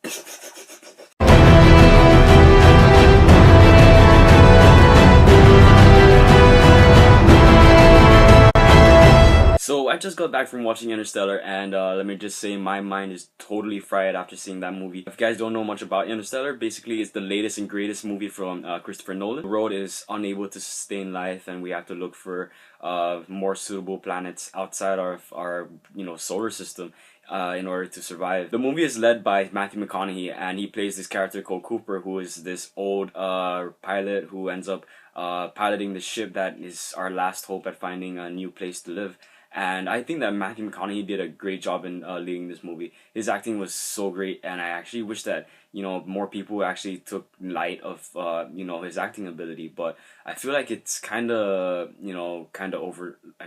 So I just got back from watching Interstellar, and let me just say my mind is totally fried after seeing that movie. If you guys don't know much about Interstellar, basically it's the latest and greatest movie from Christopher Nolan. The world is unable to sustain life, and we have to look for more suitable planets outside of our solar system in order to survive. The movie is led by Matthew McConaughey, and he plays this character called Cooper, who is this old pilot who ends up piloting the ship that is our last hope at finding a new place to live. And I think that Matthew McConaughey did a great job in leading this movie. His acting was so great, and I actually wish that more people actually took light of his acting ability. But I feel like it's kind of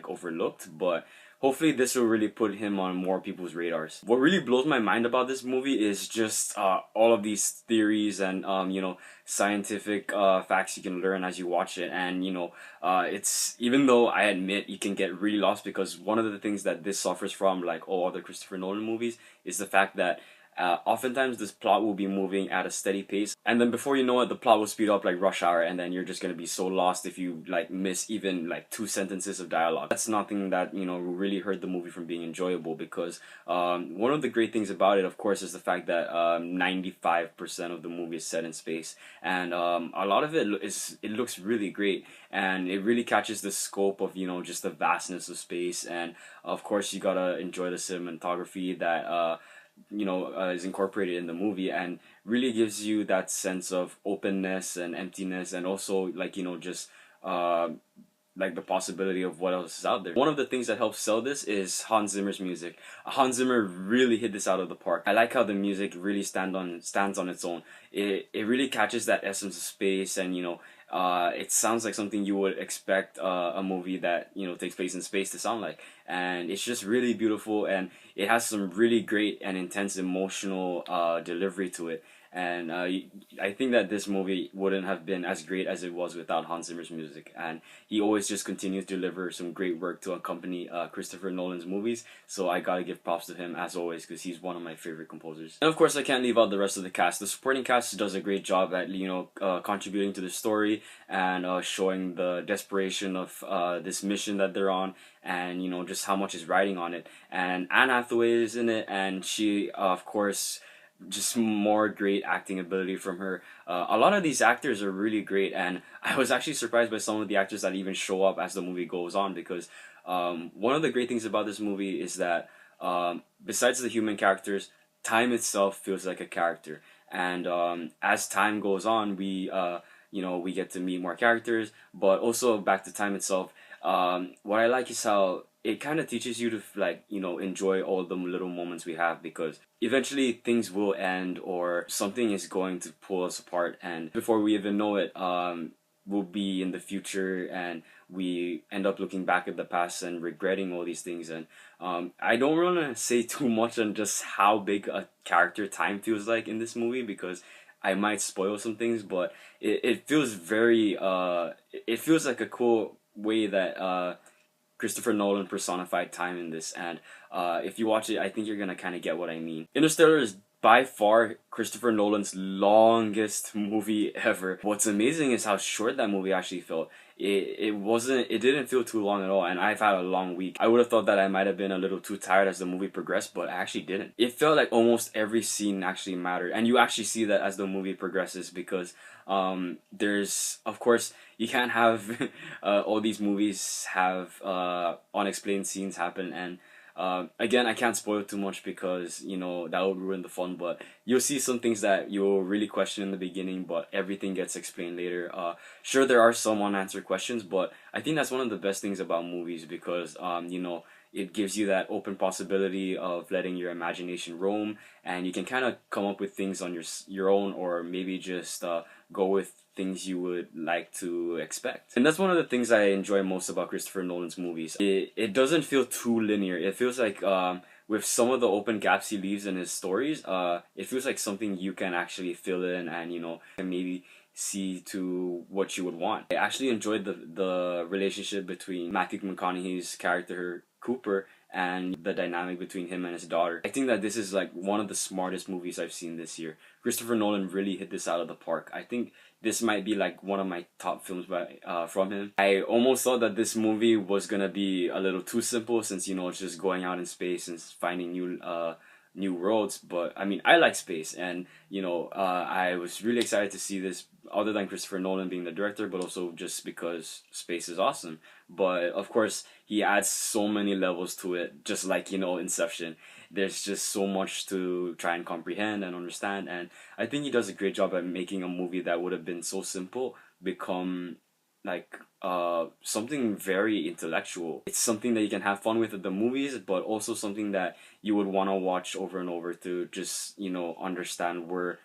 overlooked. But hopefully this will really put him on more people's radars. What really blows my mind about this movie is just all of these theories and scientific facts you can learn as you watch it. And it's, even though I admit you can get really lost, because one of the things that this suffers from, like all other Christopher Nolan movies, is the fact that oftentimes this plot will be moving at a steady pace, and then before you know it, the plot will speed up like Rush Hour, and then you're just gonna be so lost if you miss even 2 sentences of dialogue. That's nothing that really hurt the movie from being enjoyable, because one of the great things about it, of course, is the fact that 95% of the movie is set in space, and a lot of it looks really great, and it really catches the scope of just the vastness of space. And of course you gotta enjoy the cinematography that is incorporated in the movie, and really gives you that sense of openness and emptiness, and also just the possibility of what else is out there. One of the things that helps sell this is Hans Zimmer's music. Hans Zimmer really hit this out of the park. I like how the music really stands on its own. It really catches that essence of space, and it sounds like something you would expect a movie that takes place in space to sound like. And it's just really beautiful, and it has some really great and intense emotional delivery to it. And I think that this movie wouldn't have been as great as it was without Hans Zimmer's music. And he always just continues to deliver some great work to accompany Christopher Nolan's movies. So I gotta give props to him as always, because he's one of my favorite composers. And of course I can't leave out the rest of the cast. The supporting cast does a great job at contributing to the story, and showing the desperation of this mission that they're on, and just how much is riding on it. And Anne Hathaway is in it, and she of course, just more great acting ability from her. A lot of these actors are really great, and I was actually surprised by some of the actors that even show up as the movie goes on, because one of the great things about this movie is that besides the human characters, time itself feels like a character. And as time goes on, we get to meet more characters, but also back to time itself. What I like is how it kind of teaches you to enjoy all the little moments we have, because eventually things will end, or something is going to pull us apart, and before we even know it, we'll be in the future, and we end up looking back at the past and regretting all these things. And I don't want to say too much on just how big a character time feels like in this movie, because I might spoil some things, but it feels very it feels like a cool way that Christopher Nolan personified time in this. And if you watch it, I think you're gonna kind of get what I mean. Interstellar is by far Christopher Nolan's longest movie ever. What's amazing is how short that movie actually felt. It didn't feel too long at all, and I've had a long week. I would have thought that I might have been a little too tired as the movie progressed, but I actually didn't. It felt like almost every scene actually mattered, and you actually see that as the movie progresses, because there's, of course, you can't have all these movies have unexplained scenes happen. And again, I can't spoil too much, because that would ruin the fun, but you'll see some things that you'll really question in the beginning, but everything gets explained later. Sure, there are some unanswered questions, but I think that's one of the best things about movies, because it gives you that open possibility of letting your imagination roam, and you can kind of come up with things on your own, or maybe just go with things you would like to expect. And that's one of the things I enjoy most about Christopher Nolan's movies. It doesn't feel too linear. It feels like with some of the open gaps he leaves in his stories, it feels like something you can actually fill in, and and maybe see to what you would want. I actually enjoyed the relationship between Matthew McConaughey's character Cooper and the dynamic between him and his daughter. I think that this is like one of the smartest movies I've seen this year. Christopher Nolan really hit this out of the park. I think this might be like one of my top films from him. I almost thought that this movie was gonna be a little too simple, since you know it's just going out in space and finding new worlds. But I mean, I like space, and you know, I was really excited to see this, other than Christopher Nolan being the director, but also just because space is awesome. But of course, he adds so many levels to it, just like, you know, Inception. There's just so much to try and comprehend and understand, and I think he does a great job at making a movie that would have been so simple become like something very intellectual. It's something that you can have fun with at the movies, but also something that you would want to watch over and over to just, you know, understand where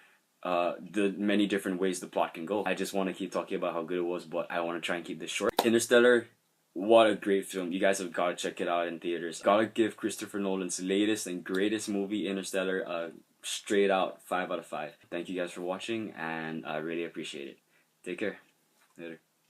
the many different ways the plot can go. I just want to keep talking about how good it was, but I want to try and keep this short. Interstellar, what a great film. You guys have got to check it out in theaters. Gotta give Christopher Nolan's latest and greatest movie, Interstellar, a straight out 5 out of 5. Thank you guys for watching, and I really appreciate it. Take care. Later.